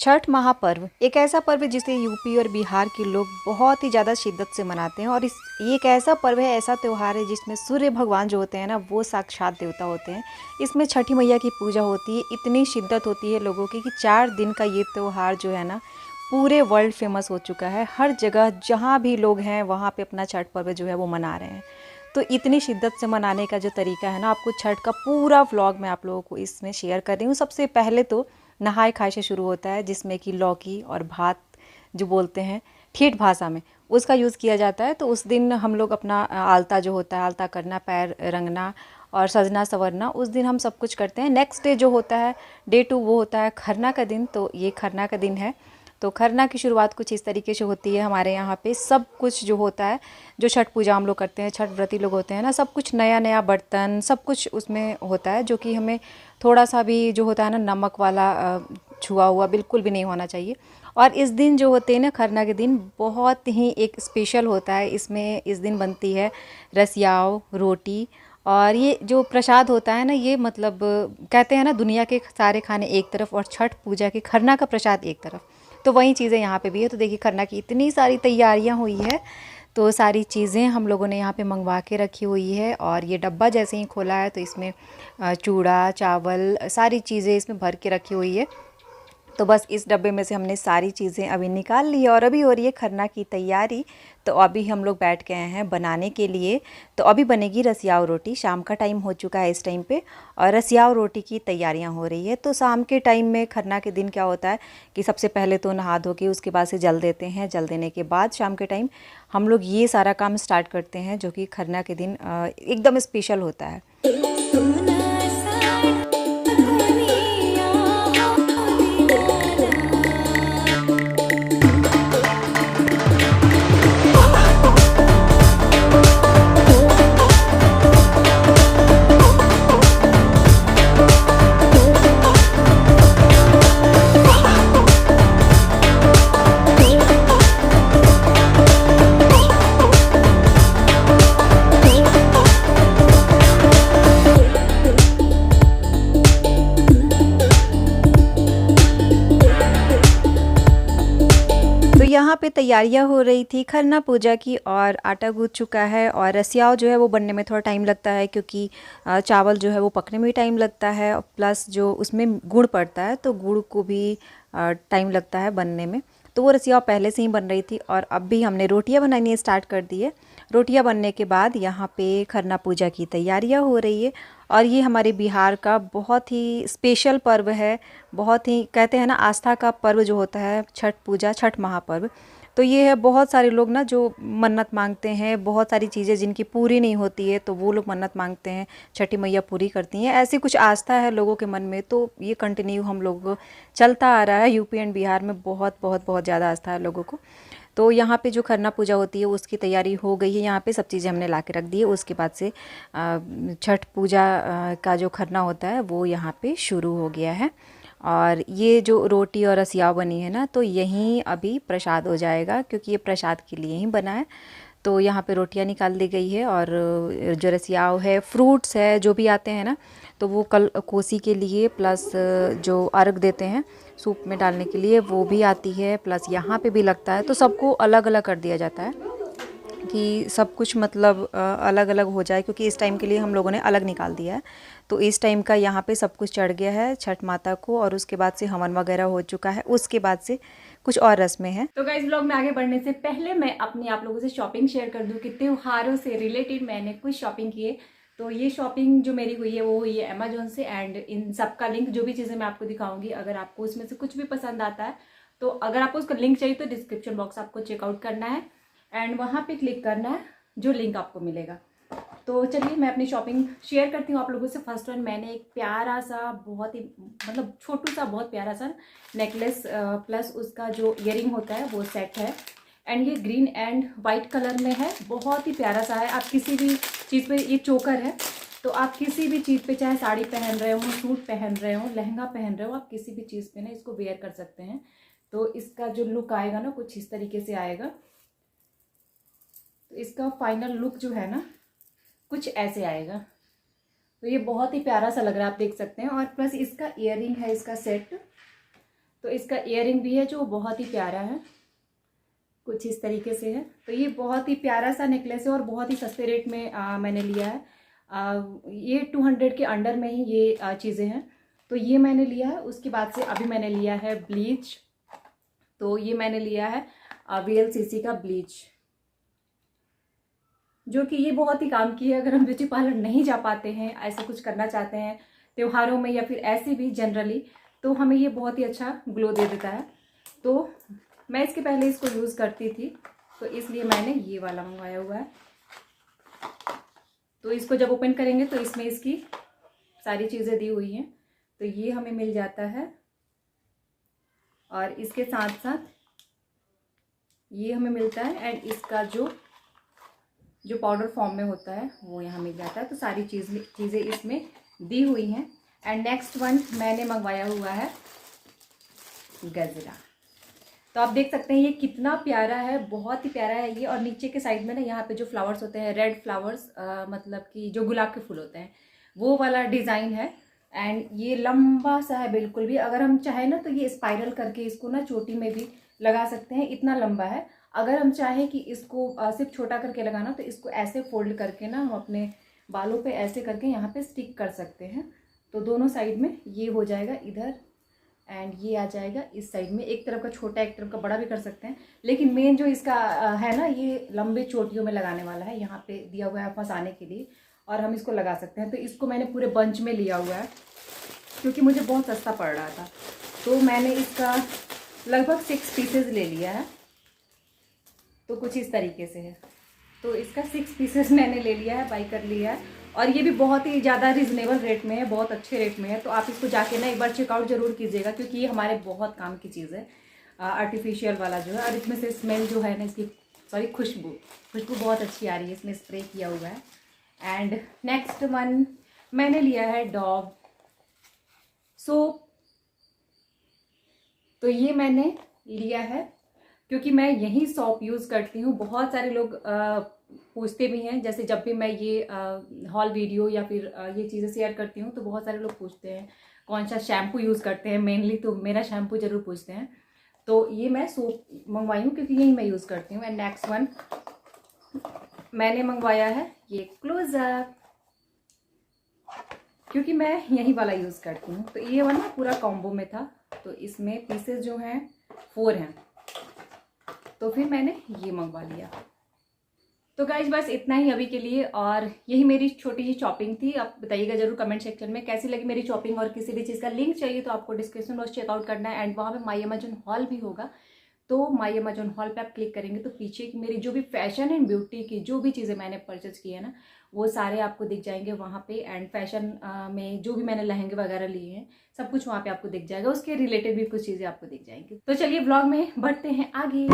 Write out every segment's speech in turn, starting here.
छठ महापर्व एक ऐसा पर्व है जिसे यूपी और बिहार के लोग बहुत ही ज़्यादा शिद्दत से मनाते हैं। और ये एक ऐसा पर्व है, ऐसा त्यौहार है जिसमें सूर्य भगवान जो होते हैं ना, वो साक्षात देवता होते हैं। इसमें छठी मैया की पूजा होती है। इतनी शिद्दत होती है लोगों की कि 4 दिन का ये त्यौहार जो है ना, पूरे वर्ल्ड फेमस हो चुका है। हर जगह जहाँ भी लोग हैं वहाँ पे अपना छठ पर्व जो है वो मना रहे हैं। तो इतनी शिद्दत से मनाने का जो तरीका है ना, आपको छठ का पूरा व्लॉग मैं आप लोगों को इसमें शेयर कर रही हूँ। सबसे पहले तो नहाय खाए से शुरू होता है, जिसमें कि लौकी और भात जो बोलते हैं ठेठ भाषा में, उसका यूज़ किया जाता है। तो उस दिन हम लोग अपना आलता जो होता है, आलता करना, पैर रंगना और सजना संवरना, उस दिन हम सब कुछ करते हैं। नेक्स्ट डे जो होता है, डे 2, वो होता है खरना का दिन। तो ये खरना का दिन है। तो खरना की शुरुआत कुछ इस तरीके से होती है हमारे यहाँ पे। सब कुछ जो होता है, जो छठ पूजा हम लोग करते हैं, छठ व्रती लोग होते हैं ना, सब कुछ नया नया बर्तन, सब कुछ उसमें होता है, जो कि हमें थोड़ा सा भी जो होता है ना, नमक वाला छुआ हुआ बिल्कुल भी नहीं होना चाहिए। और इस दिन जो होते हैं ना, खरना के दिन बहुत ही एक स्पेशल होता है। इसमें इस दिन बनती है रसियाव, रोटी, और ये जो प्रसाद होता है ना, ये मतलब कहते हैं ना, दुनिया के सारे खाने एक तरफ और छठ पूजा के खरना का प्रसाद एक तरफ। तो वही चीज़ें यहाँ पे भी है। तो देखिए, खरना की इतनी सारी तैयारियाँ हुई है। तो सारी चीज़ें हम लोगों ने यहाँ पे मंगवा के रखी हुई है। और ये डब्बा जैसे ही खोला है तो इसमें चूड़ा, चावल, सारी चीज़ें इसमें भर के रखी हुई है। तो बस इस डब्बे में से हमने सारी चीज़ें अभी निकाल ली है और अभी हो रही है खरना की तैयारी। तो अभी हम लोग बैठ गए हैं बनाने के लिए। तो अभी बनेगी रसियाव रोटी। शाम का टाइम हो चुका है इस टाइम पे, और रसियाव रोटी की तैयारियां हो रही है। तो शाम के टाइम में, खरना के दिन क्या होता है कि सबसे पहले तो नहा धो के उसके बाद से जल देते हैं। जल देने के बाद शाम के टाइम हम लोग ये सारा काम स्टार्ट करते हैं, जो कि खरना के दिन एकदम स्पेशल होता है। तो यहाँ पे तैयारियाँ हो रही थी खरना पूजा की, और आटा गूँथ चुका है। और रसियाव जो है वो बनने में थोड़ा टाइम लगता है, क्योंकि चावल जो है वो पकने में भी टाइम लगता है, प्लस जो उसमें गुड़ पड़ता है, तो गुड़ को भी टाइम लगता है बनने में। तो वो रसियाव पहले से ही बन रही थी। और अब भी हमने रोटियाँ बनानी स्टार्ट कर दी है। रोटियाँ बनने के बाद यहाँ पे खरना पूजा की तैयारियाँ हो रही है। और ये हमारे बिहार का बहुत ही स्पेशल पर्व है। बहुत ही, कहते हैं ना, आस्था का पर्व जो होता है छठ पूजा, छठ महापर्व। तो ये है, बहुत सारे लोग ना जो मन्नत मांगते हैं, बहुत सारी चीज़ें जिनकी पूरी नहीं होती है, तो वो लोग मन्नत मांगते हैं, छठी मैया पूरी करती हैं। ऐसी कुछ आस्था है लोगों के मन में। तो ये कंटिन्यू हम लोग चलता आ रहा है। यूपी एंड बिहार में बहुत बहुत बहुत ज़्यादा आस्था है लोगों को। तो यहाँ पे जो खरना पूजा होती है उसकी तैयारी हो गई है। यहाँ पे सब चीज़ें हमने ला के रख दी है। उसके बाद से छठ पूजा का जो खरना होता है वो यहाँ पे शुरू हो गया है। और ये जो रोटी और रसियाव बनी है ना, तो यहीं अभी प्रसाद हो जाएगा, क्योंकि ये प्रसाद के लिए ही बना है। तो यहाँ पे रोटियाँ निकाल दी गई है, और जो रसियाव है, फ्रूट्स है, जो भी आते हैं ना, तो वो कल कोसी के लिए, प्लस जो अर्घ देते हैं सूप में डालने के लिए, वो भी आती है, प्लस यहाँ पे भी लगता है। तो सबको अलग अलग कर दिया जाता है कि सब कुछ मतलब अलग अलग हो जाए, क्योंकि इस टाइम के लिए हम लोगों ने अलग निकाल दिया है। तो इस टाइम का यहाँ पे सब कुछ चढ़ गया है छठ माता को, और उसके बाद से हवन वगैरह हो चुका है। उसके बाद से कुछ और रस्में हैं। तो गाइस, ब्लॉग में आगे बढ़ने से पहले मैं अपनी आप लोगों से शॉपिंग शेयर कर दूं कि त्योहारों से रिलेटेड मैंने कुछ शॉपिंग किए। तो ये शॉपिंग जो मेरी हुई है वो हुई है अमेजोन से। एंड इन सब का लिंक, जो भी चीज़ें मैं आपको दिखाऊंगी, अगर आपको उसमें से कुछ भी पसंद आता है, तो अगर आपको उसका लिंक चाहिए तो डिस्क्रिप्शन बॉक्स आपको चेकआउट करना है एंड वहाँ पे क्लिक करना है, जो लिंक आपको मिलेगा। तो चलिए मैं अपनी शॉपिंग शेयर करती हूँ आप लोगों से। फर्स्ट वन, मैंने एक प्यारा सा, बहुत ही मतलब छोटू सा, बहुत प्यारा सा नेकलेस, प्लस उसका जो ईयरिंग होता है वो सेट है। एंड ये ग्रीन एंड वाइट कलर में है, बहुत ही प्यारा सा है। आप किसी भी चीज़ पे, ये चोकर है, तो आप किसी भी चीज़ पे, चाहे साड़ी पहन रहे हो, सूट पहन रहे हो, लहंगा पहन रहे हो, आप किसी भी चीज़ पे ना इसको वेयर कर सकते हैं। तो इसका जो लुक आएगा ना, कुछ इस तरीके से आएगा। तो इसका फाइनल लुक जो है ना, कुछ ऐसे आएगा। तो ये बहुत ही प्यारा सा लग रहा है, आप देख सकते हैं। और प्लस इसका ईयरिंग है, इसका सेट, तो इसका इयररिंग भी है जो बहुत ही प्यारा है, कुछ इस तरीके से है। तो ये बहुत ही प्यारा सा नेकलेस है और बहुत ही सस्ते रेट में मैंने लिया है। ये 200 के अंडर में ही ये चीज़ें हैं। तो ये मैंने लिया है। उसके बाद से अभी मैंने लिया है ब्लीच। तो ये मैंने लिया है VLCC का ब्लीच, जो कि ये बहुत ही काम की है। अगर हम ब्यूटी पार्लर नहीं जा पाते हैं, ऐसा कुछ करना चाहते हैं त्योहारों में या फिर ऐसे भी जनरली, तो हमें ये बहुत ही अच्छा ग्लो दे देता है। तो मैं इसके पहले इसको यूज़ करती थी, तो इसलिए मैंने ये वाला मंगवाया हुआ है। तो इसको जब ओपन करेंगे तो इसमें इसकी सारी चीज़ें दी हुई हैं। तो ये हमें मिल जाता है और इसके साथ साथ ये हमें मिलता है, एंड इसका जो पाउडर फॉर्म में होता है वो यहाँ मिल जाता है। तो सारी चीज़ें इसमें दी हुई हैं। एंड नेक्स्ट वन मैंने मंगवाया हुआ है गजरा। तो आप देख सकते हैं ये कितना प्यारा है, बहुत ही प्यारा है ये। और नीचे के साइड में ना यहाँ पे जो फ्लावर्स होते हैं, रेड फ्लावर्स, मतलब कि जो गुलाब के फूल होते हैं, वो वाला डिज़ाइन है। एंड ये लंबा सा है बिल्कुल भी। अगर हम चाहें ना तो ये स्पाइरल करके इसको ना चोटी में भी लगा सकते हैं, इतना लंबा है। अगर हम चाहें कि इसको सिर्फ छोटा करके लगाना, तो इसको ऐसे फोल्ड करके ना हम अपने बालों पे ऐसे करके यहाँ पे स्टिक कर सकते हैं। तो दोनों साइड में ये हो जाएगा इधर, एंड ये आ जाएगा इस साइड में। एक तरफ का छोटा एक तरफ का बड़ा भी कर सकते हैं, लेकिन मेन जो इसका है ना, ये लंबे चोटियों में लगाने वाला है। यहाँ पे दिया हुआ है फंसाने के लिए, और हम इसको लगा सकते हैं। तो इसको मैंने पूरे बंच में लिया हुआ है क्योंकि मुझे बहुत सस्ता पड़ रहा था। तो मैंने इसका लगभग 6 पीसेज ले लिया है। तो कुछ इस तरीके से है। तो इसका 6 पीसेस मैंने ले लिया है, बाई कर लिया है। और ये भी बहुत ही ज़्यादा रिजनेबल रेट में है, बहुत अच्छे रेट में है। तो आप इसको जाके ना एक बार चेकआउट ज़रूर कीजिएगा, क्योंकि ये हमारे बहुत काम की चीज़ है, आर्टिफिशियल वाला जो है। और इसमें से स्मेल जो है ना, इसकी खुशबू बहुत अच्छी आ रही है, इसमें स्प्रे किया हुआ है। एंड नेक्स्ट वन मैंने लिया है डॉव सोप। तो ये मैंने लिया है क्योंकि मैं यही सोप यूज़ करती हूँ। बहुत सारे लोग पूछते भी हैं, जैसे जब भी मैं ये हॉल वीडियो या फिर ये चीज़ें शेयर करती हूँ, तो बहुत सारे लोग पूछते हैं कौन सा शैम्पू यूज़ करते हैं मेनली। तो मेरा शैम्पू ज़रूर पूछते हैं। तो ये मैं सोप मंगवाई हूँ क्योंकि यही मैं यूज़ करती हूँ। एंड नेक्स्ट वन मैंने मंगवाया है ये क्लोजअप, क्योंकि मैं यही वाला यूज़ करती हूँ। तो ये वाला पूरा कॉम्बो में था, तो इसमें पीसेस जो हैं 4 हैं। तो फिर मैंने ये मंगवा लिया। तो गाइज बस इतना ही अभी के लिए, और यही मेरी छोटी सी शॉपिंग थी। आप बताइएगा जरूर कमेंट सेक्शन में कैसी लगी मेरी शॉपिंग, और किसी भी चीज़ का लिंक चाहिए तो आपको डिस्क्रिप्शन बॉक्स चेकआउट करना है। एंड वहाँ पे माई अमेजन हॉल भी होगा। तो माई अमेजन हॉल पे आप क्लिक करेंगे तो पीछे की मेरी जो भी फैशन एंड ब्यूटी की जो भी चीज़ें मैंने परचेज की है ना, वो सारे आपको दिख जाएंगे वहाँ पे। एंड फैशन में जो भी मैंने लहंगे वगैरह लिए हैं, सब कुछ वहाँ पे आपको दिख जाएगा। उसके रिलेटेड भी कुछ चीज़ें आपको दिख जाएंगी। तो चलिए ब्लॉग में बढ़ते हैं आगे।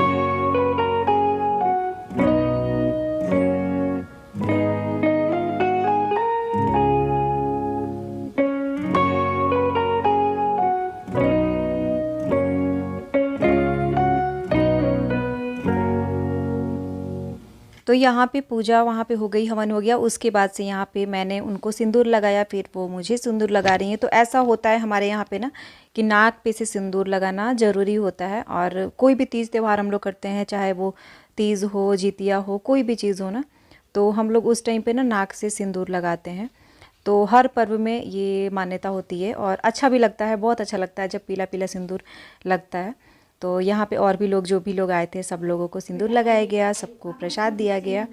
तो यहाँ पे पूजा वहाँ पे हो गई, हवन हो गया। उसके बाद से यहाँ पे मैंने उनको सिंदूर लगाया, फिर वो मुझे सिंदूर लगा रही हैं। तो ऐसा होता है हमारे यहाँ पे ना कि नाक पे से सिंदूर लगाना ज़रूरी होता है। और कोई भी तीज त्यौहार हम लोग करते हैं, चाहे वो तीज हो, जितिया हो, कोई भी चीज़ हो ना, तो हम लोग उस टाइम पे ना नाक से सिंदूर लगाते हैं। तो हर पर्व में ये मान्यता होती है, और अच्छा भी लगता है, बहुत अच्छा लगता है जब पीला पीला सिंदूर लगता है। तो यहाँ पे और भी लोग, जो भी लोग आए थे, सब लोगों को सिंदूर लगाया गया, सबको प्रसाद दिया गया।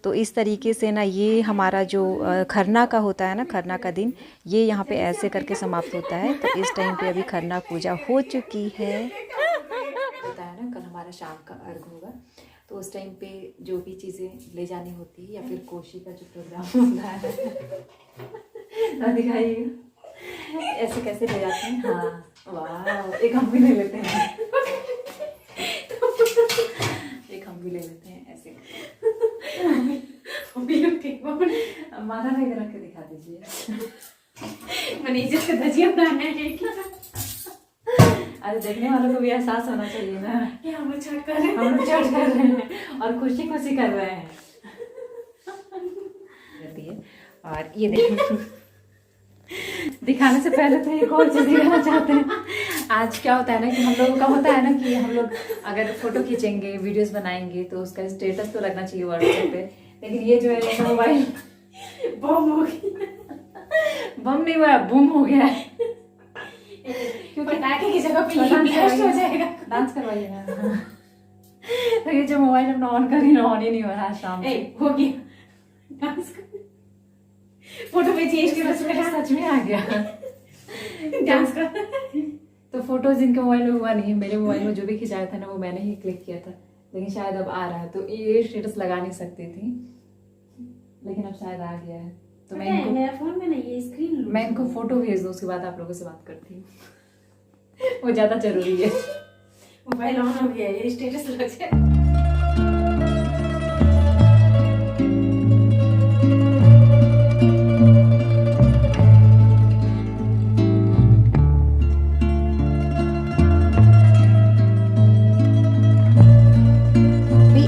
तो इस तरीके से ना ये हमारा जो खरना का होता है ना, खरना का दिन, ये यहाँ पे ऐसे करके समाप्त होता है। तो इस टाइम पे अभी खरना पूजा हो चुकी है। होता है ना, कल हमारा शाम का अर्घ होगा, तो उस टाइम पे जो भी चीज़ें ले जानी होती है, या फिर कोशी का जो प्रोग्राम होता है दिखाइए ऐसे कैसे ले जाते हैं। हाँ वाह, एक हम भी ले लेते हैं, एक हम भी ले लेते हैं ऐसे। माथा नहीं रख के दिखा दीजिए। मनीषा से धजिया बनाना है क्या? अरे देखने वालों को भी एहसास होना चाहिए ना कि हम लोग छठ कर रहे हैं, हम लोग छठ कर रहे हैं और खुशी खुशी कर रहे हैं। और ये देखिए, दिखाने से पहले तो एक और चीज़ दिखाना चाहते हैं। आज क्या होता है ना कि हम लोगों का होता है ना कि हम लोग अगर फोटो खींचेंगे, वीडियोस बनाएंगे तो उसका स्टेटस तो लगना चाहिए व्हाट्सएप पे। लेकिन ये जो है मेरा मोबाइल बम हो गया। बम नहीं हुआ, बूम हो गया है। क्योंकि पटाखे की जगह पे ये ब्लास्ट हो जाएगा। डांस करवाइए ना। तो ये जो मोबाइल अपना ऑन कर रही है, ऑन ही नहीं हो रहा है शाम से। हो गया डांस कर, फोटो भेजिए इसके बस में। सच में आ गया डांस कर। तो फोटोज जिनके मोबाइल में हुआ नहीं है, मेरे मोबाइल में जो भी खिंचाया था ना वो मैंने ही क्लिक किया था, लेकिन शायद अब आ रहा है। तो ये स्टेटस लगा नहीं सकती थी, लेकिन अब शायद आ गया है। तो मैं इनको, मेरा फोन में नहीं, ये स्क्रीन मैं इनको फोटो भेज दूँ, उसके बाद आप लोगों से बात करती हूँ। वो ज्यादा जरूरी है। मोबाइल ऑन हो गया, ये स्टेटस लग जाए।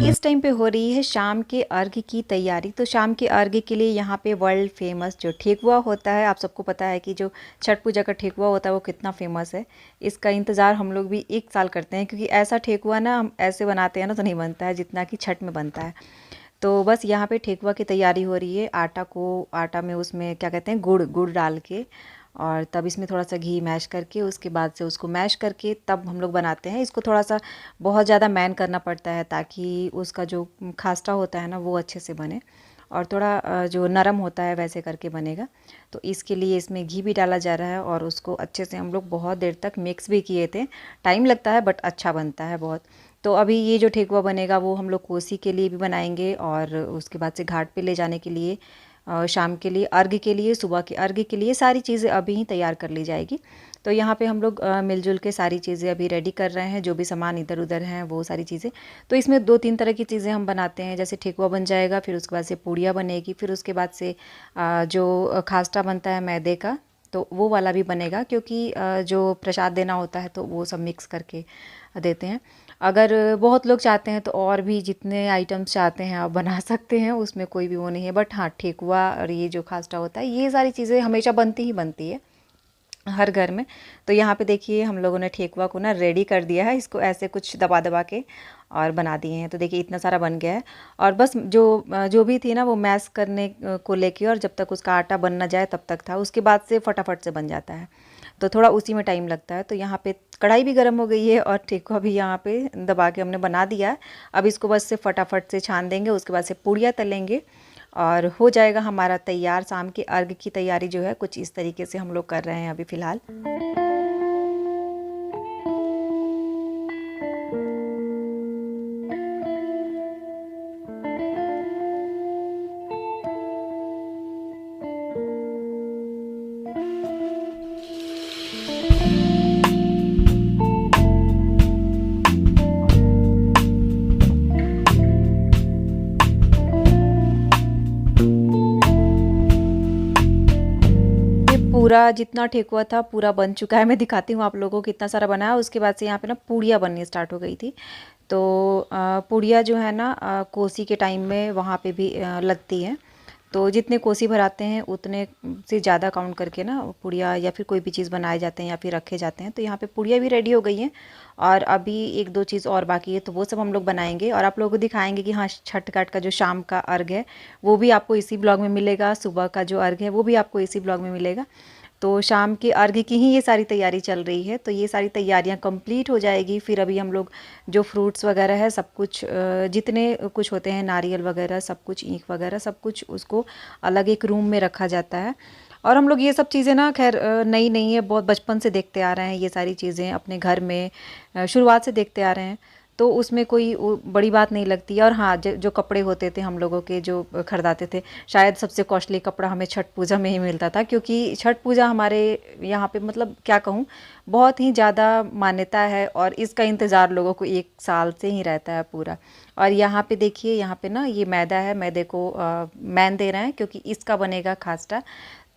इस टाइम पे हो रही है शाम के अर्घ की तैयारी। तो शाम के अर्घ के लिए यहाँ पे वर्ल्ड फेमस जो ठेकुआ होता है, आप सबको पता है कि जो छठ पूजा का ठेकुआ होता है वो कितना फेमस है। इसका इंतज़ार हम लोग भी 1 साल करते हैं, क्योंकि ऐसा ठेकुआ ना हम ऐसे बनाते हैं ना तो नहीं बनता है जितना कि छठ में बनता है। तो बस यहाँ पे ठेकुआ की तैयारी हो रही है। आटा में उसमें क्या कहते हैं, गुड़ डाल के, और तब इसमें थोड़ा सा घी मैश करके, उसके बाद से उसको मैश करके तब हम लोग बनाते हैं। इसको थोड़ा सा बहुत ज़्यादा मैन करना पड़ता है ताकि उसका जो खास्टा होता है ना वो अच्छे से बने, और थोड़ा जो नरम होता है वैसे करके बनेगा। तो इसके लिए इसमें घी भी डाला जा रहा है और उसको अच्छे से हम लोग बहुत देर तक मिक्स भी किए थे। टाइम लगता है बट अच्छा बनता है बहुत। तो अभी ये जो ठेकुआ बनेगा वो हम लोग कोसी के लिए भी बनाएंगे, और उसके बाद से घाट पे ले जाने के लिए, शाम के लिए, अर्घ के लिए, सुबह के अर्घ के लिए सारी चीज़ें अभी ही तैयार कर ली जाएगी। तो यहाँ पे हम लोग मिलजुल के सारी चीज़ें अभी रेडी कर रहे हैं, जो भी सामान इधर उधर हैं वो सारी चीज़ें। तो इसमें 2-3 तरह की चीज़ें हम बनाते हैं, जैसे ठेकुआ बन जाएगा, फिर उसके बाद से पूड़ियाँ बनेगी, फिर उसके बाद से जो खास्टा बनता है मैदे का, तो वो वाला भी बनेगा, क्योंकि जो प्रसाद देना होता है तो वो सब मिक्स करके देते हैं। अगर बहुत लोग चाहते हैं तो और भी जितने आइटम्स चाहते हैं आप बना सकते हैं, उसमें कोई भी वो नहीं है। बट हाँ, ठेकुआ और ये जो खास्टा होता है ये सारी चीज़ें हमेशा बनती ही बनती है हर घर में। तो यहाँ पे देखिए हम लोगों ने ठेकुआ को ना रेडी कर दिया है, इसको ऐसे कुछ दबा दबा के और बना दिए हैं। तो देखिए इतना सारा बन गया है, और बस जो भी थी ना वो मैश करने को लेके, और जब तक उसका आटा बन ना जाए तब तक था, उसके बाद से फटाफट से बन जाता है। तो थोड़ा उसी में टाइम लगता है। तो यहाँ पे कढ़ाई भी गर्म हो गई है और ठेकुआ भी यहाँ पे दबा के हमने बना दिया है। अब इसको बस से फटाफट से छान देंगे, उसके बाद से पूड़ियाँ तलेंगे और हो जाएगा हमारा तैयार। शाम के अर्घ की तैयारी जो है कुछ इस तरीके से हम लोग कर रहे हैं अभी फ़िलहाल। पूरा जितना ठेकुआ था पूरा बन चुका है। मैं दिखाती हूँ आप लोगों को कितना सारा बना है। उसके बाद से यहाँ पे ना पूड़ियाँ बननी स्टार्ट हो गई थी। तो पूड़ियाँ जो है ना कोसी के टाइम में वहाँ पे भी लगती हैं। तो जितने कोसी भराते हैं उतने से ज़्यादा काउंट करके ना पूड़ियाँ या फिर कोई भी चीज़ बनाए जाते हैं या फिर रखे जाते हैं। तो यहाँ पे पूड़ियाँ भी रेडी हो गई हैं, और अभी 1-2 चीज़ और बाकी है, तो वो सब हम लोग बनाएंगे और आप लोगों को दिखाएंगे कि हाँ, छठ घाट का जो शाम का अर्घ है वो भी आपको इसी ब्लॉग में मिलेगा, सुबह का जो अर्घ है वो भी आपको इसी ब्लॉग में मिलेगा। तो शाम के अर्घ की ही ये सारी तैयारी चल रही है। तो ये सारी तैयारियां कंप्लीट हो जाएगी, फिर अभी हम लोग जो फ्रूट्स वगैरह है सब कुछ, जितने कुछ होते हैं, नारियल वगैरह सब कुछ, ईख वगैरह सब कुछ, उसको अलग एक रूम में रखा जाता है। और हम लोग ये सब चीज़ें ना खैर नई नहीं है, बहुत बचपन से देखते आ रहे हैं ये सारी चीज़ें अपने घर में, शुरुआत से देखते आ रहे हैं। तो उसमें कोई बड़ी बात नहीं लगती है। और हाँ, जो कपड़े होते थे हम लोगों के जो खरीदाते थे, शायद सबसे कॉस्टली कपड़ा हमें छठ पूजा में ही मिलता था, क्योंकि छठ पूजा हमारे यहाँ पे मतलब क्या कहूँ, बहुत ही ज़्यादा मान्यता है और इसका इंतज़ार लोगों को 1 साल से ही रहता है पूरा। और यहाँ पे देखिए, यहाँ पे ना ये मैदा है, मैदे को मैन दे रहे हैं क्योंकि इसका बनेगा खास्टा।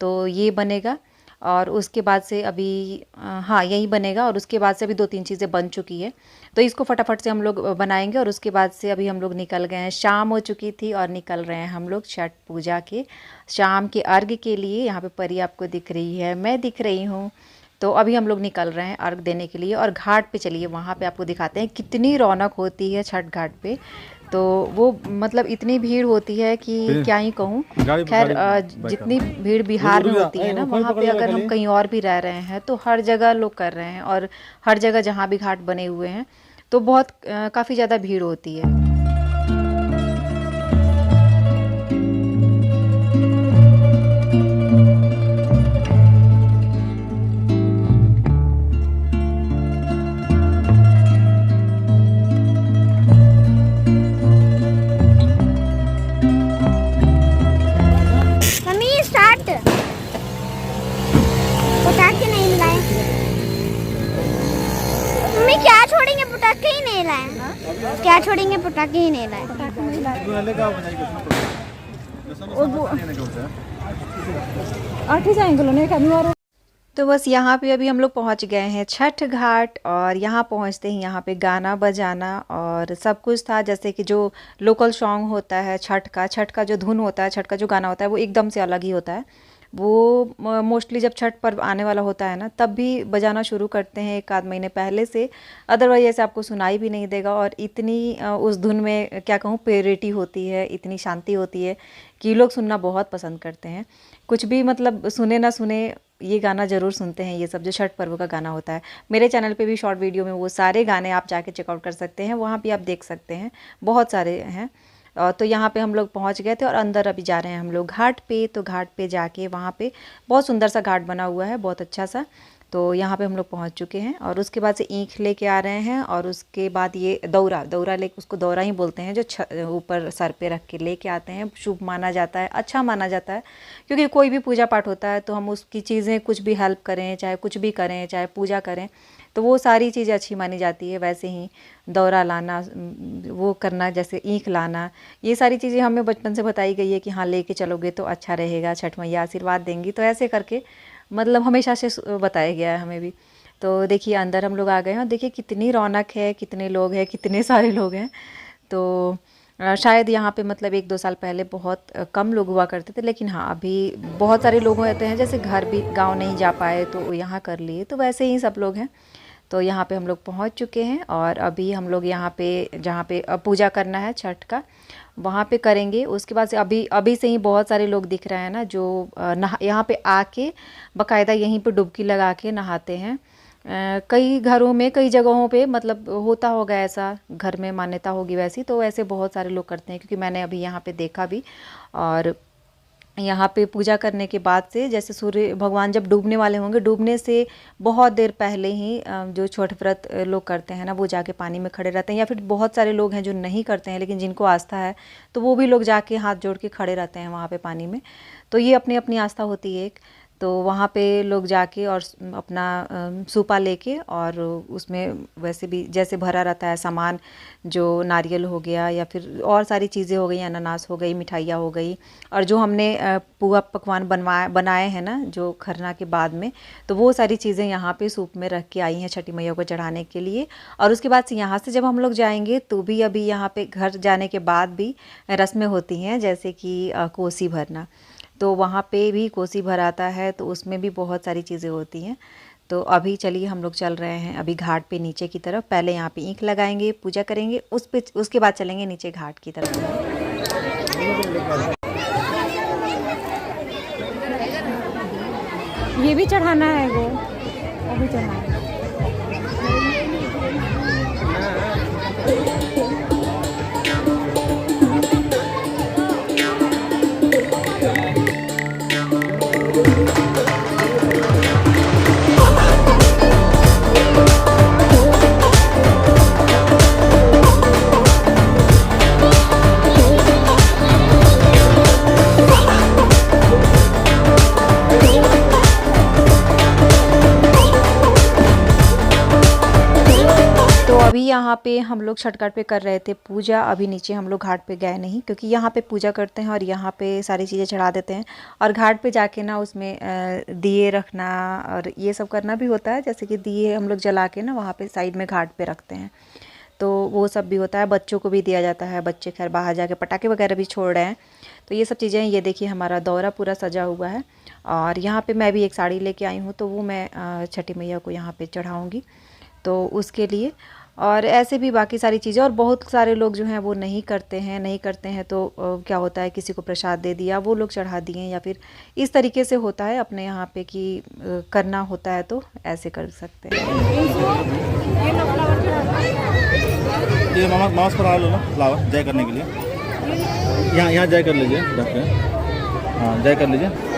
तो ये बनेगा और उसके बाद से अभी हाँ यही बनेगा, और उसके बाद से अभी 2-3 चीज़ें बन चुकी है। तो इसको फटाफट से हम लोग बनाएंगे और उसके बाद से अभी हम लोग निकल गए हैं। शाम हो चुकी थी और निकल रहे हैं हम लोग छठ पूजा के शाम के अर्घ के लिए। यहाँ पे परी आपको दिख रही है, मैं दिख रही हूँ। तो अभी हम लोग निकल रहे हैं अर्घ देने के लिए और घाट पे चलिए वहाँ पे आपको दिखाते हैं कितनी रौनक होती है छठ घाट पे। तो वो मतलब इतनी भीड़ होती है कि क्या ही कहूँ। खैर जितनी भीड़ बिहार में होती है ना, वहाँ पे अगर हम कहीं और भी रह रहे हैं तो हर जगह लोग कर रहे हैं, और हर जगह जहाँ भी घाट बने हुए हैं तो बहुत काफ़ी ज़्यादा भीड़ होती है। पटाखे नहीं लाए मम्मी, क्या छोड़ेंगे? पटाखे ही नहीं लाए। क्या छोड़ेंगे? पटाखे ही नहीं लाए। तो बस यहाँ पे अभी हम लोग पहुँच गए हैं छठ घाट, और यहाँ पहुँचते ही यहाँ पे गाना बजाना और सब कुछ था। जैसे कि जो लोकल सॉन्ग होता है छठ का जो धुन होता है, छठ का जो गाना होता है वो एकदम से अलग ही होता है। वो मोस्टली जब छठ पर्व आने वाला होता है ना, तब भी बजाना शुरू करते हैं एक आध महीने पहले से, अदरवाइज ऐसे आपको सुनाई भी नहीं देगा। और इतनी उस धुन में क्या कहूँ प्योरिटी होती है, इतनी शांति होती है कि लोग सुनना बहुत पसंद करते हैं। कुछ भी मतलब सुने ना सुने, ये गाना ज़रूर सुनते हैं। ये सब जो छठ पर्व का गाना होता है, मेरे चैनल पे भी शॉर्ट वीडियो में वो सारे गाने आप जाके चेकआउट कर सकते हैं, वहाँ भी आप देख सकते हैं, बहुत सारे हैं। तो यहाँ पे हम लोग पहुँच गए थे और अंदर अभी जा रहे हैं हम लोग घाट पे। तो घाट पे जाके वहाँ पे बहुत सुंदर सा घाट बना हुआ है, बहुत अच्छा सा। तो यहाँ पे हम लोग पहुँच चुके हैं और उसके बाद से ईंख लेके आ रहे हैं, और उसके बाद ये दौरा ले, उसको दौरा ही बोलते हैं, जो ऊपर सर पे रख के लेके आते हैं। शुभ माना जाता है, अच्छा माना जाता है, क्योंकि कोई भी पूजा पाठ होता है तो हम उसकी चीज़ें कुछ भी हेल्प करें, चाहे कुछ भी करें, चाहे पूजा करें, तो वो सारी चीज़ें अच्छी मानी जाती है। वैसे ही दौरा लाना, वो करना, जैसे ईंख लाना, ये सारी चीज़ें हमें बचपन से बताई गई है कि हाँ लेके चलोगे तो अच्छा रहेगा, छठ मैया आशीर्वाद देंगी। तो ऐसे करके मतलब हमेशा से बताया गया है हमें भी। तो देखिए अंदर हम लोग आ गए हैं और देखिए कितनी रौनक है, कितने लोग हैं, कितने सारे लोग हैं। तो शायद यहाँ पे मतलब 1-2 साल पहले बहुत कम लोग हुआ करते थे, लेकिन हाँ अभी बहुत सारे लोग होते हैं। जैसे घर भी गांव नहीं जा पाए तो यहाँ कर लिए, तो वैसे ही सब लोग हैं। तो यहाँ पे हम लोग पहुँच चुके हैं और अभी हम लोग यहाँ पे जहाँ पे पूजा करना है छठ का, वहाँ पे करेंगे। उसके बाद से अभी से ही बहुत सारे लोग दिख रहे हैं ना, जो यहाँ पे आके बाकायदा यहीं पे डुबकी लगा के नहाते हैं। कई घरों में, कई जगहों पे मतलब होता होगा ऐसा, घर में मान्यता होगी वैसी, तो ऐसे बहुत सारे लोग करते हैं, क्योंकि मैंने अभी यहाँ पे देखा भी। और यहाँ पे पूजा करने के बाद से, जैसे सूर्य भगवान जब डूबने वाले होंगे, डूबने से बहुत देर पहले ही जो छठ व्रत लोग करते हैं ना, वो जाके पानी में खड़े रहते हैं। या फिर बहुत सारे लोग हैं जो नहीं करते हैं, लेकिन जिनको आस्था है तो वो भी लोग जाके हाथ जोड़ के खड़े रहते हैं वहाँ पे पानी में। तो ये अपनी अपनी आस्था होती है एक। तो वहाँ पे लोग जाके और अपना सूपा लेके, और उसमें वैसे भी जैसे भरा रहता है सामान, जो नारियल हो गया या फिर और सारी चीज़ें हो गई, अनानास हो गई, मिठाइयाँ हो गई, और जो हमने पुआ पकवान बनाए हैं ना जो खरना के बाद में, तो वो सारी चीज़ें यहाँ पे सूप में रख के आई हैं छठी मैया को चढ़ाने के लिए। और उसके बाद से यहाँ से जब हम लोग जाएंगे तो भी अभी यहाँ पे घर जाने के बाद भी रस्में होती हैं, जैसे कि कोसी भरना। तो वहाँ पे भी कोसी भराता है, तो उसमें भी बहुत सारी चीज़ें होती हैं। तो अभी चलिए हम लोग चल रहे हैं अभी घाट पे नीचे की तरफ। पहले यहाँ पे ईंख लगाएंगे, पूजा करेंगे, उसके बाद चलेंगे नीचे घाट की तरफ। ये भी चढ़ाना है, वो भी चढ़ाना है। अभी यहाँ पे हम लोग छठ घाट पे कर रहे थे पूजा। अभी नीचे हम लोग घाट पे गए नहीं, क्योंकि यहाँ पे पूजा करते हैं और यहाँ पे सारी चीज़ें चढ़ा देते हैं। और घाट पे जाके ना उसमें दिए रखना और ये सब करना भी होता है। जैसे कि दिए हम लोग जला के ना वहाँ पे साइड में घाट पे रखते हैं, तो वो सब भी होता है। बच्चों को भी दिया जाता है, बच्चे खैर बाहर जाके पटाखे वगैरह भी छोड़ रहे हैं। तो ये सब चीज़ें, ये देखिए हमारा दौरा पूरा सजा हुआ है। और यहाँ पे मैं भी एक साड़ी लेके आई हूँ, तो वो मैं छठी मैया को यहाँ पे चढ़ाऊँगी, तो उसके लिए। और ऐसे भी बाकी सारी चीज़ें, और बहुत सारे लोग जो हैं वो नहीं करते हैं तो क्या होता है, किसी को प्रसाद दे दिया, वो लोग चढ़ा दिए, या फिर इस तरीके से होता है अपने यहाँ पे कि करना होता है तो ऐसे कर सकते हैं। ये मास्क पर आ लो ना फ्लावर जय करने के लिए, यहाँ जय कर लीजिए, रख के हाँ जय कर लीजिए।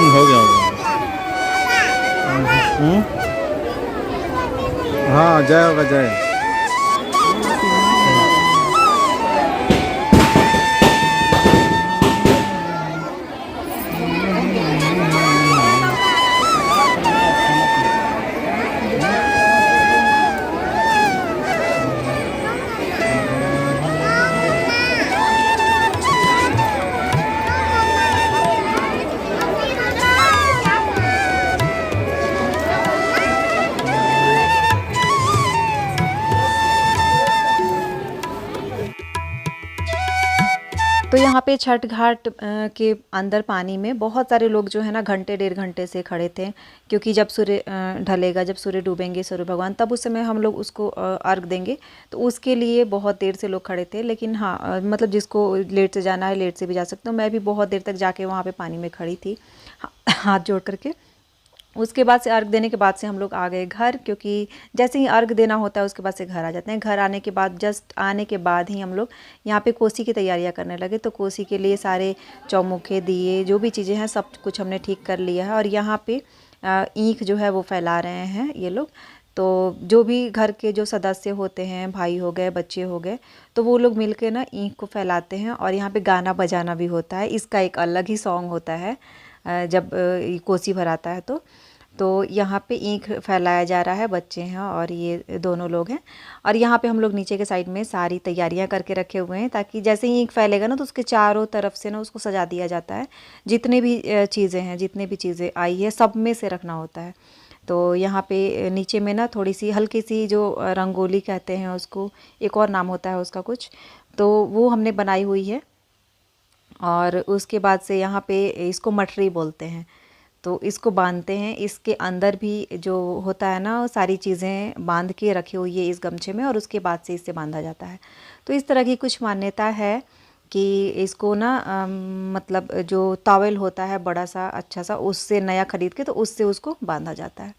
हो गया हाँ जय होगा जय। तो यहाँ पे छठ घाट के अंदर पानी में बहुत सारे लोग जो है ना घंटे 1.5 घंटे से खड़े थे, क्योंकि जब सूर्य ढलेगा, जब सूर्य डूबेंगे सूर्य भगवान, तब उस समय हम लोग उसको अर्घ देंगे, तो उसके लिए बहुत देर से लोग खड़े थे। लेकिन हाँ मतलब जिसको लेट से जाना है लेट से भी जा सकते हो, मैं भी बहुत देर तक जाके वहाँ पे पानी में खड़ी थी हाथ जोड़ करके। उसके बाद से अर्घ देने के बाद से हम लोग आ गए घर, क्योंकि जैसे ही अर्घ देना होता है उसके बाद से घर आ जाते हैं। घर आने के बाद जस्ट आने के बाद ही हम लोग यहाँ पे कोसी की तैयारियाँ करने लगे। तो कोसी के लिए सारे चौमुखे दिए जो भी चीज़ें हैं सब कुछ हमने ठीक कर लिया है। और यहाँ पे ईख जो है वो फैला रहे हैं ये लोग। तो जो भी घर के जो सदस्य होते हैं, भाई हो गए, बच्चे हो गए, तो वो लोग मिल के ना ईख को फैलाते हैं। और यहाँ पे गाना बजाना भी होता है, इसका एक अलग ही सॉन्ग होता है जब कोसी भराता है। तो यहाँ पे ईख फैलाया जा रहा है, बच्चे हैं और ये दोनों लोग हैं। और यहाँ पे हम लोग नीचे के साइड में सारी तैयारियां करके रखे हुए हैं, ताकि जैसे ही ईख फैलेगा ना तो उसके चारों तरफ से ना उसको सजा दिया जाता है। जितने भी चीज़ें हैं, जितने भी चीज़ें आई है, सब में से रखना होता है। तो यहाँ पे नीचे में ना थोड़ी सी हल्की सी जो रंगोली कहते हैं उसको, एक और नाम होता है उसका कुछ, तो वो हमने बनाई हुई है। और उसके बाद से यहाँ पे इसको मटरी बोलते हैं, तो इसको बांधते हैं। इसके अंदर भी जो होता है ना, सारी चीज़ें बांध के रखी हुई है इस गमछे में, और उसके बाद से इससे बांधा जाता है। तो इस तरह की कुछ मान्यता है कि इसको ना मतलब जो टॉवेल होता है बड़ा सा अच्छा सा, उससे नया खरीद के तो उससे उसको बांधा जाता है।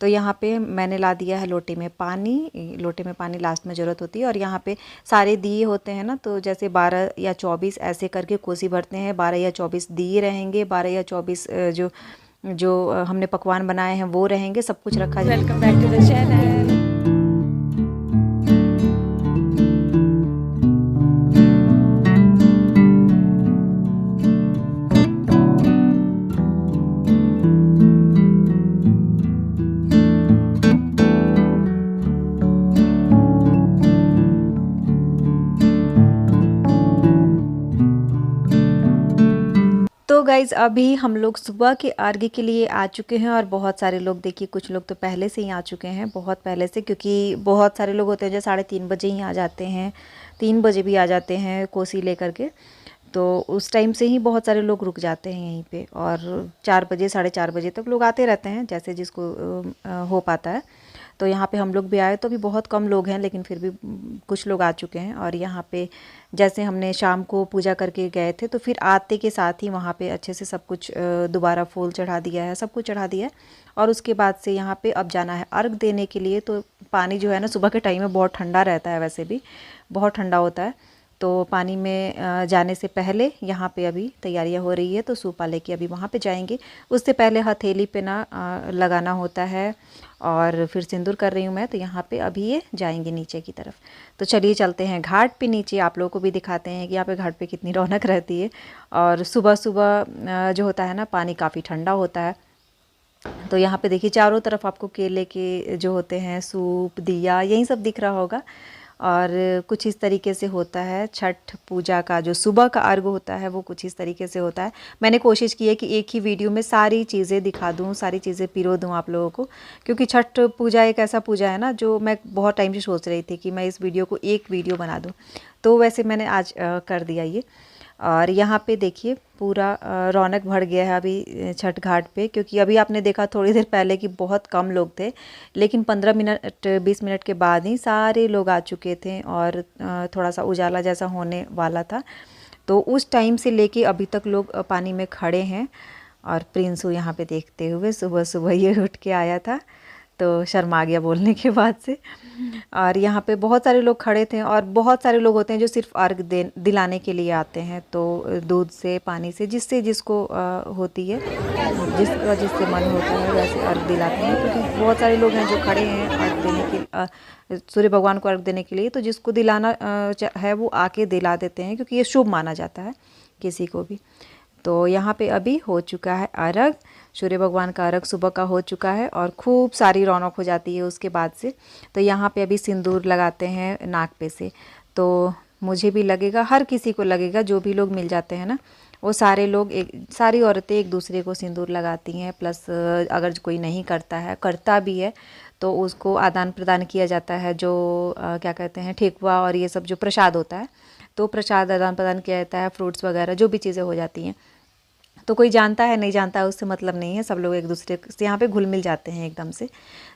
तो यहाँ पे मैंने ला दिया है लोटे में पानी। लोटे में पानी लास्ट में ज़रूरत होती है। और यहाँ पे सारे दिए होते हैं ना, तो जैसे 12 या 24 ऐसे करके कोसी भरते हैं। 12 या 24 दिए रहेंगे, 12 या 24 जो हमने पकवान बनाए हैं वो रहेंगे, सब कुछ रखा जाए। Welcome back to the channel. तो गाइज़ अभी हम लोग सुबह के अर्घ्य के लिए आ चुके हैं। और बहुत सारे लोग, देखिए कुछ लोग तो पहले से ही आ चुके हैं, बहुत पहले से, क्योंकि बहुत सारे लोग होते हैं जो 3:30 बजे ही आ जाते हैं, 3 बजे भी आ जाते हैं कोसी लेकर के। तो उस टाइम से ही बहुत सारे लोग रुक जाते हैं यहीं पे। और 4 बजे 4:30 बजे तक लोग आते रहते हैं, जैसे जिसको हो पाता है। तो यहाँ पे हम लोग भी आए, तो अभी बहुत कम लोग हैं, लेकिन फिर भी कुछ लोग आ चुके हैं। और यहाँ पे जैसे हमने शाम को पूजा करके गए थे, तो फिर आते के साथ ही वहाँ पे अच्छे से सब कुछ दोबारा फूल चढ़ा दिया है, सब कुछ चढ़ा दिया है। और उसके बाद से यहाँ पे अब जाना है अर्घ देने के लिए। तो पानी जो है ना सुबह के टाइम में बहुत ठंडा रहता है, वैसे भी बहुत ठंडा होता है। तो पानी में जाने से पहले यहाँ पे अभी तैयारियाँ हो रही है। तो सूपा लेके अभी वहाँ पे जाएंगे। उससे पहले हथेली पे ना लगाना होता है, और फिर सिंदूर कर रही हूँ मैं। तो यहाँ पे अभी ये जाएंगे नीचे की तरफ। तो चलिए चलते हैं घाट पे नीचे, आप लोगों को भी दिखाते हैं कि यहाँ पे घाट पे कितनी रौनक रहती है। और सुबह सुबह जो होता है ना, पानी काफ़ी ठंडा होता है, तो यहाँ पे देखिए चारों तरफ आपको केले के जो होते हैं सूप, दिया, यही सब दिख रहा होगा। और कुछ इस तरीके से होता है छठ पूजा का जो सुबह का अर्घ होता है वो कुछ इस तरीके से होता है। मैंने कोशिश की है कि एक ही वीडियो में सारी चीज़ें दिखा दूँ, सारी चीज़ें पिरो दूँ आप लोगों को, क्योंकि छठ पूजा एक ऐसा पूजा है ना जो मैं बहुत टाइम से सोच रही थी कि मैं इस वीडियो को एक वीडियो बना दूँ। तो वैसे मैंने आज कर दिया ये। और यहाँ पे देखिए पूरा रौनक बढ़ गया है अभी छठ घाट पे, क्योंकि अभी आपने देखा थोड़ी देर पहले कि बहुत कम लोग थे, लेकिन 15 मिनट 20 मिनट के बाद ही सारे लोग आ चुके थे और थोड़ा सा उजाला जैसा होने वाला था। तो उस टाइम से लेके अभी तक लोग पानी में खड़े हैं। और प्रिंसू यहाँ पे देखते हुए सुबह सुबह ये उठ के आया था, तो शर्मा गया बोलने के बाद से। और यहाँ पे बहुत सारे लोग खड़े थे और बहुत सारे लोग होते हैं जो सिर्फ अर्घ दिलाने के लिए आते हैं। तो दूध से, पानी से, जिससे जिसको होती है, जिससे मन होता है वैसे अर्घ दिलाते हैं, क्योंकि बहुत सारे लोग हैं जो खड़े हैं अर्घ देने के, सूर्य भगवान को अर्घ देने के लिए। तो जिसको दिलाना है वो आके दिला देते हैं, क्योंकि ये शुभ माना जाता है किसी को भी। तो यहाँ पे अभी हो चुका है अर्घ, सूर्य भगवान का अर्घ सुबह का हो चुका है और खूब सारी रौनक हो जाती है उसके बाद से। तो यहाँ पे अभी सिंदूर लगाते हैं नाक पे से, तो मुझे भी लगेगा, हर किसी को लगेगा, जो भी लोग मिल जाते हैं ना वो सारे लोग, सारी औरतें एक दूसरे को सिंदूर लगाती हैं। प्लस अगर कोई नहीं करता है, करता भी है, तो उसको आदान प्रदान किया जाता है, जो क्या कहते हैं ठेकुआ और ये सब जो प्रसाद होता है, तो प्रसाद आदान प्रदान किया जाता है, फ्रूट्स वगैरह जो भी चीज़ें हो जाती हैं। तो कोई जानता है नहीं जानता है उससे मतलब नहीं है, सब लोग एक दूसरे से यहाँ पे घुल मिल जाते हैं एकदम से।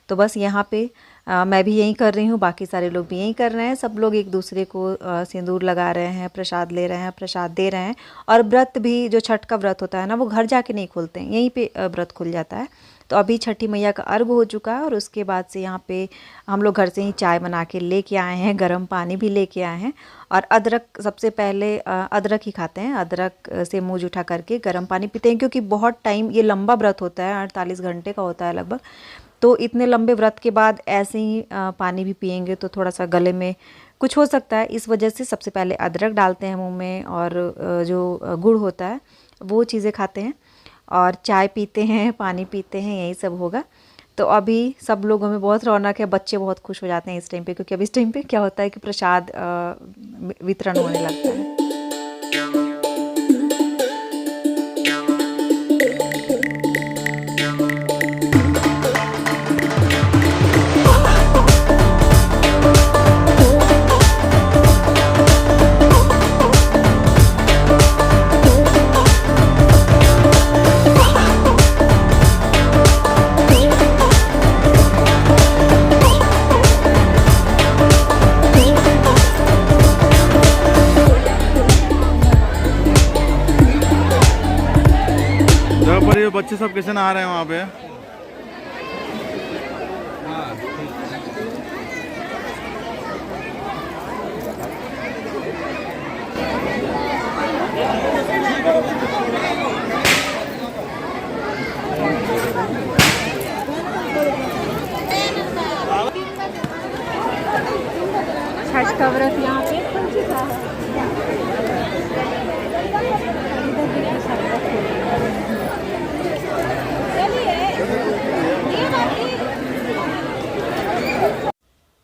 तो बस यहाँ पे मैं भी यही कर रही हूँ, बाकी सारे लोग भी यही कर रहे हैं। सब लोग एक दूसरे को सिंदूर लगा रहे हैं, प्रसाद ले रहे हैं, प्रसाद दे रहे हैं। और व्रत भी, जो छठ का व्रत होता है ना, वो घर जाके नहीं खोलते हैं, यहीं पे व्रत खुल जाता है। तो अभी छठी मैया का अर्घ हो चुका है और उसके बाद से यहाँ पे हम लोग घर से ही चाय बना के लेके आए हैं, गर्म पानी भी लेके आए हैं। और अदरक, सबसे पहले अदरक ही खाते हैं, अदरक से मुँह जूठा करके गर्म पानी पीते हैं, क्योंकि बहुत टाइम ये लंबा व्रत होता है, 48 घंटे का होता है लगभग। तो इतने लंबे व्रत के बाद ऐसे ही पानी भी पियेंगे तो थोड़ा सा गले में कुछ हो सकता है, इस वजह से सबसे पहले अदरक डालते हैं मुंह में, और जो गुड़ होता है वो चीज़ें खाते हैं और चाय पीते हैं, पानी पीते हैं, यही सब होगा। तो अभी सब लोगों में बहुत रौनक है, बच्चे बहुत खुश हो जाते हैं इस टाइम पे, क्योंकि अब इस टाइम पे क्या होता है कि प्रसाद वितरण होने लगता है। पर ये बच्चे सब कैसे नहा रहे हैं वहाँ पे? छठ का व्रत यहाँ पे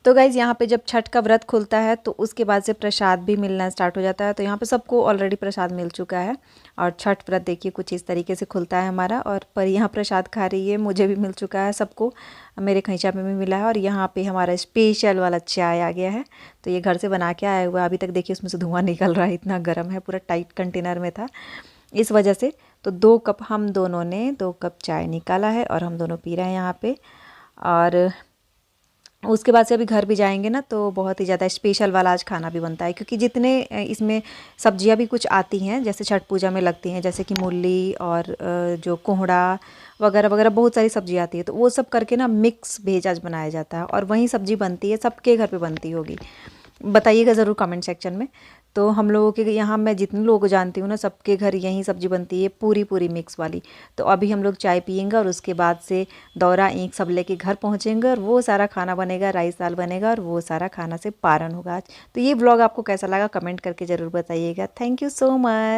तो गाइज़ यहाँ पे जब छठ का व्रत खुलता है तो उसके बाद से प्रसाद भी मिलना स्टार्ट हो जाता है। तो यहाँ पे सबको ऑलरेडी प्रसाद मिल चुका है और छठ व्रत देखिए कुछ इस तरीके से खुलता है हमारा। और पर यहाँ प्रसाद खा रही है, मुझे भी मिल चुका है, सबको मेरे खैंचा में भी मिला है। और यहाँ पे हमारा स्पेशल वाला चाय आ गया है, तो ये घर से बना के आया हुआ। अभी तक देखिए उसमें से धुआं निकल रहा है, इतना गर्म है, पूरा टाइट कंटेनर में था इस वजह से। तो 2 कप हम दोनों ने 2 कप चाय निकाला है और हम दोनों पी रहे हैं यहाँ पे। और उसके बाद से अभी घर भी जाएंगे ना, तो बहुत ही ज़्यादा स्पेशल वाला आज खाना भी बनता है, क्योंकि जितने इसमें सब्जियां भी कुछ आती हैं जैसे छठ पूजा में लगती हैं, जैसे कि मूली और जो कोहड़ा वगैरह वगैरह बहुत सारी सब्जी आती है, तो वो सब करके ना मिक्स वेज आज बनाया जाता है। और वही सब्जी बनती है, सबके घर पे बनती होगी, बताइएगा ज़रूर कमेंट सेक्शन में। तो हम लोगों के यहाँ, मैं जितने लोगों को जानती हूँ ना, सबके घर यही सब्जी बनती है, पूरी पूरी मिक्स वाली। तो अभी हम लोग चाय पियेंगे और उसके बाद से दौरा ईंख सब लेके घर पहुँचेंगे और वो सारा खाना बनेगा, राइस दाल बनेगा और वो सारा खाना से पारण होगा आज। तो ये व्लॉग आपको कैसा लगा कमेंट करके ज़रूर बताइएगा। Thank you so much.